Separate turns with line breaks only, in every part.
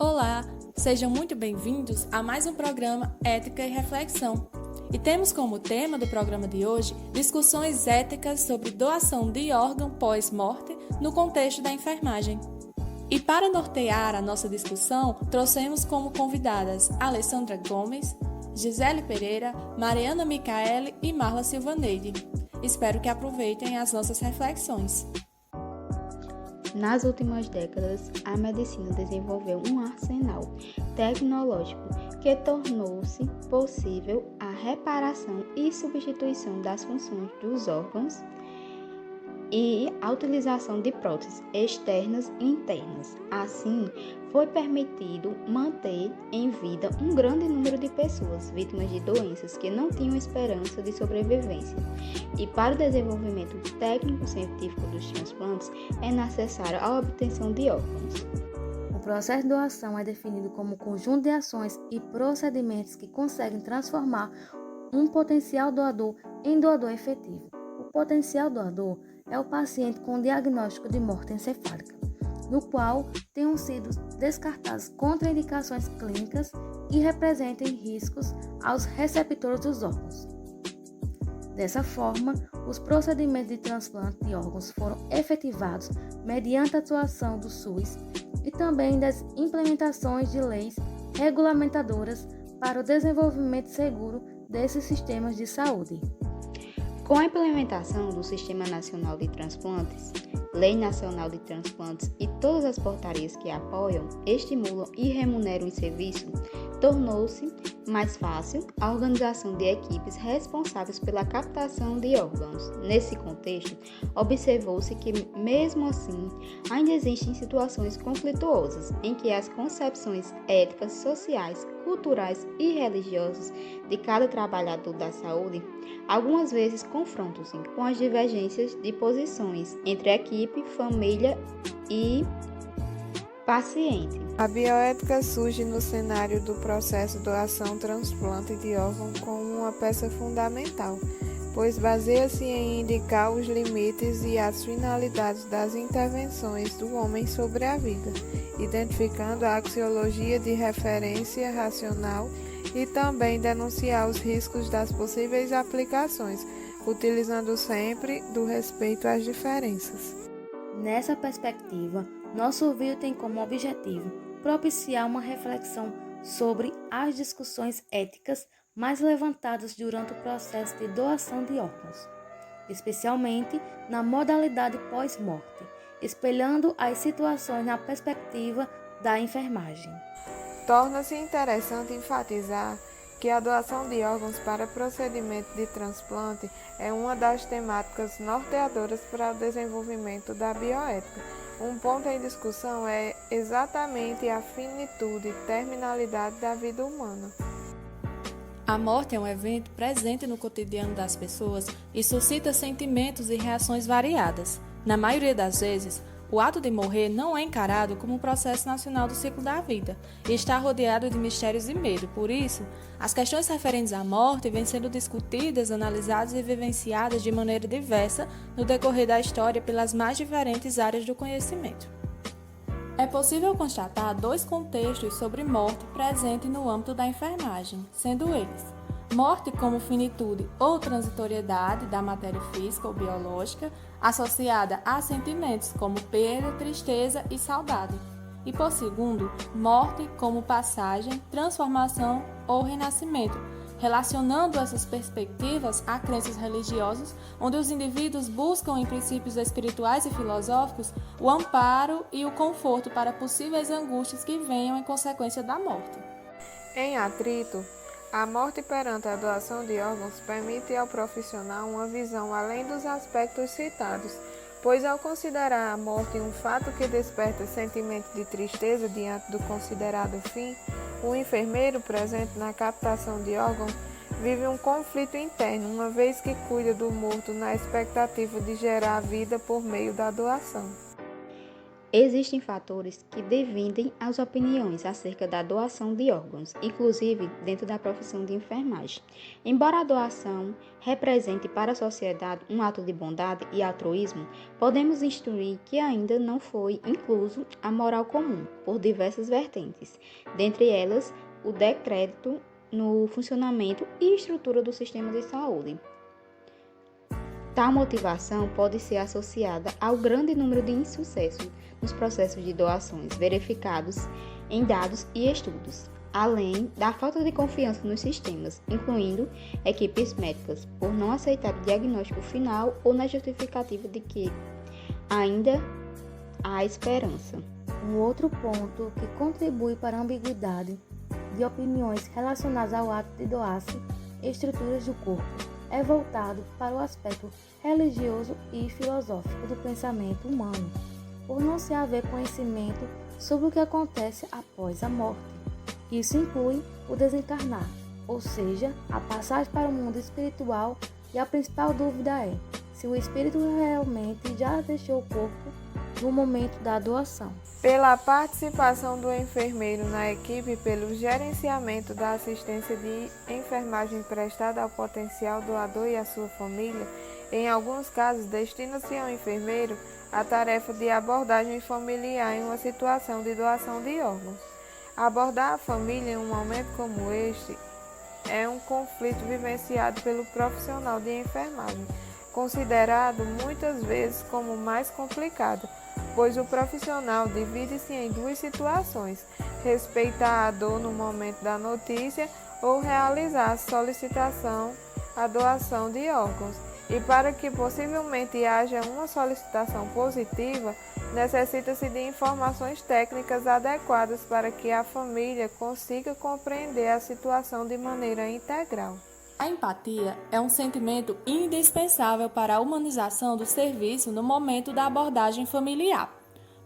Olá, sejam muito bem-vindos a mais um programa Ética e Reflexão. E temos como tema do programa de hoje discussões éticas sobre doação de órgão pós-morte no contexto da enfermagem. E para nortear a nossa discussão, trouxemos como convidadas Alessandra Gomes, Gisele Pereira, Mariana Micaele e Marla Silvaneide. Espero que aproveitem as nossas reflexões.
Nas últimas décadas, a medicina desenvolveu um arsenal tecnológico que tornou-se possível a reparação e substituição das funções dos órgãos e a utilização de próteses externas e internas. Assim, foi permitido manter em vida um grande número de pessoas vítimas de doenças que não tinham esperança de sobrevivência. E para o desenvolvimento técnico-científico dos transplantes, é necessária a obtenção de órgãos.
O processo de doação é definido como um conjunto de ações e procedimentos que conseguem transformar um potencial doador em doador efetivo. O potencial doador é o paciente com diagnóstico de morte encefálica, no qual tenham sido descartadas contraindicações clínicas e representem riscos aos receptores dos órgãos. Dessa forma, os procedimentos de transplante de órgãos foram efetivados mediante a atuação do SUS e também das implementações de leis regulamentadoras para o desenvolvimento seguro desses sistemas de saúde.
Com a implementação do Sistema Nacional de Transplantes, Lei Nacional de Transplantes e todas as portarias que apoiam, estimulam e remuneram o serviço, tornou-se mais fácil a organização de equipes responsáveis pela captação de órgãos. Nesse contexto, observou-se que, mesmo assim, ainda existem situações conflituosas em que as concepções éticas, sociais, culturais e religiosas de cada trabalhador da saúde algumas vezes confrontam-se com as divergências de posições entre equipe, família e paciente.
A bioética surge no cenário do processo doação-transplante de órgão como uma peça fundamental, pois baseia-se em indicar os limites e as finalidades das intervenções do homem sobre a vida, identificando a axiologia de referência racional e também denunciar os riscos das possíveis aplicações, utilizando sempre do respeito às diferenças.
Nessa perspectiva, nosso vídeo tem como objetivo propiciar uma reflexão sobre as discussões éticas mais levantadas durante o processo de doação de órgãos, especialmente na modalidade pós-morte, espelhando as situações na perspectiva da enfermagem.
Torna-se interessante enfatizar que a doação de órgãos para procedimento de transplante é uma das temáticas norteadoras para o desenvolvimento da bioética. Um ponto em discussão é exatamente a finitude e terminalidade da vida humana.
A morte é um evento presente no cotidiano das pessoas e suscita sentimentos e reações variadas. Na maioria das vezes, o ato de morrer não é encarado como um processo nacional do ciclo da vida e está rodeado de mistérios e medo. Por isso, as questões referentes à morte vêm sendo discutidas, analisadas e vivenciadas de maneira diversa no decorrer da história pelas mais diferentes áreas do conhecimento. É possível constatar dois contextos sobre morte presentes no âmbito da enfermagem, sendo eles: morte como finitude ou transitoriedade da matéria física ou biológica, associada a sentimentos como perda, tristeza e saudade. E por segundo, morte como passagem, transformação ou renascimento, relacionando essas perspectivas a crenças religiosas, onde os indivíduos buscam em princípios espirituais e filosóficos o amparo e o conforto para possíveis angústias que venham em consequência da morte.
Em atrito, a morte perante a doação de órgãos permite ao profissional uma visão além dos aspectos citados, pois ao considerar a morte um fato que desperta sentimento de tristeza diante do considerado fim, o enfermeiro presente na captação de órgãos vive um conflito interno, uma vez que cuida do morto na expectativa de gerar vida por meio da doação.
Existem fatores que dividem as opiniões acerca da doação de órgãos, inclusive dentro da profissão de enfermagem. Embora a doação represente para a sociedade um ato de bondade e altruísmo, podemos instruir que ainda não foi incluso a moral comum, por diversas vertentes, dentre elas o decreto no funcionamento e estrutura do sistema de saúde. Tal motivação pode ser associada ao grande número de insucessos nos processos de doações verificados em dados e estudos, além da falta de confiança nos sistemas, incluindo equipes médicas, por não aceitar o diagnóstico final ou na justificativa de que ainda há esperança.
Um outro ponto que contribui para a ambiguidade de opiniões relacionadas ao ato de doar-se estruturas do corpo é voltado para o aspecto religioso e filosófico do pensamento humano, por não se haver conhecimento sobre o que acontece após a morte. Isso inclui o desencarnar, ou seja, a passagem para o mundo espiritual, e a principal dúvida é se o espírito realmente já deixou o corpo no momento da doação.
Pela participação do enfermeiro na equipe, pelo gerenciamento da assistência de enfermagem prestada ao potencial doador e à sua família, em alguns casos destina-se ao enfermeiro a tarefa de abordagem familiar em uma situação de doação de órgãos. Abordar a família em um momento como este é um conflito vivenciado pelo profissional de enfermagem, considerado muitas vezes como mais complicado, pois o profissional divide-se em duas situações: respeitar a dor no momento da notícia ou realizar a solicitação, a doação de órgãos. E para que possivelmente haja uma solicitação positiva, necessita-se de informações técnicas adequadas para que a família consiga compreender a situação de maneira integral.
A empatia é um sentimento indispensável para a humanização do serviço no momento da abordagem familiar,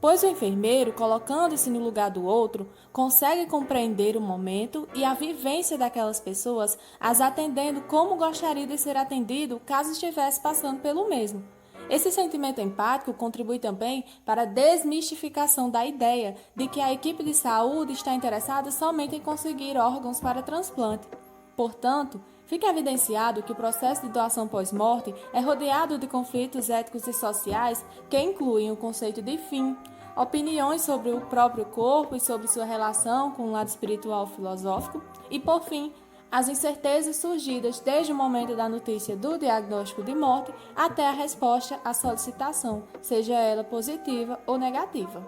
pois o enfermeiro, colocando-se no lugar do outro, consegue compreender o momento e a vivência daquelas pessoas, as atendendo como gostaria de ser atendido caso estivesse passando pelo mesmo. Esse sentimento empático contribui também para a desmistificação da ideia de que a equipe de saúde está interessada somente em conseguir órgãos para transplante. Portanto, fica evidenciado que o processo de doação pós-morte é rodeado de conflitos éticos e sociais que incluem o conceito de fim, opiniões sobre o próprio corpo e sobre sua relação com o lado espiritual filosófico e, por fim, as incertezas surgidas desde o momento da notícia do diagnóstico de morte até a resposta à solicitação, seja ela positiva ou negativa.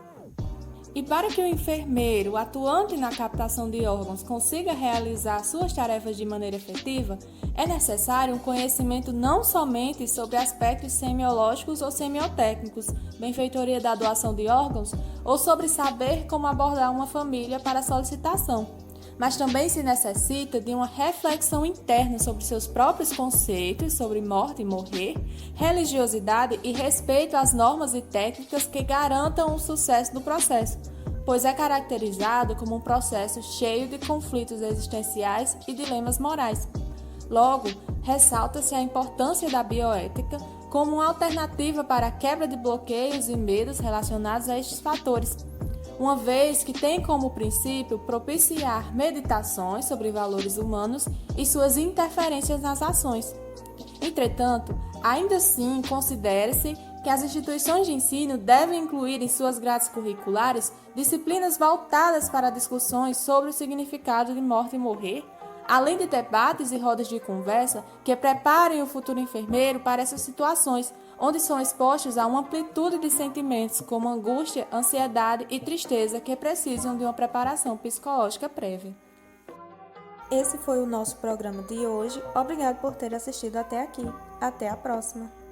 E para que o enfermeiro, atuante na captação de órgãos, consiga realizar suas tarefas de maneira efetiva, é necessário um conhecimento não somente sobre aspectos semiológicos ou semiotécnicos, benfeitoria da doação de órgãos, ou sobre saber como abordar uma família para a solicitação, mas também se necessita de uma reflexão interna sobre seus próprios conceitos sobre morte e morrer, religiosidade e respeito às normas e técnicas que garantam o sucesso do processo, pois é caracterizado como um processo cheio de conflitos existenciais e dilemas morais. Logo, ressalta-se a importância da bioética como uma alternativa para a quebra de bloqueios e medos relacionados a estes fatores, uma vez que tem como princípio propiciar meditações sobre valores humanos e suas interferências nas ações. Entretanto, ainda assim, considera-se que as instituições de ensino devem incluir em suas grades curriculares disciplinas voltadas para discussões sobre o significado de morte e morrer, além de debates e rodas de conversa que preparem o futuro enfermeiro para essas situações, onde são expostos a uma amplitude de sentimentos como angústia, ansiedade e tristeza que precisam de uma preparação psicológica prévia. Esse foi o nosso programa de hoje. Obrigado por ter assistido até aqui. Até a próxima!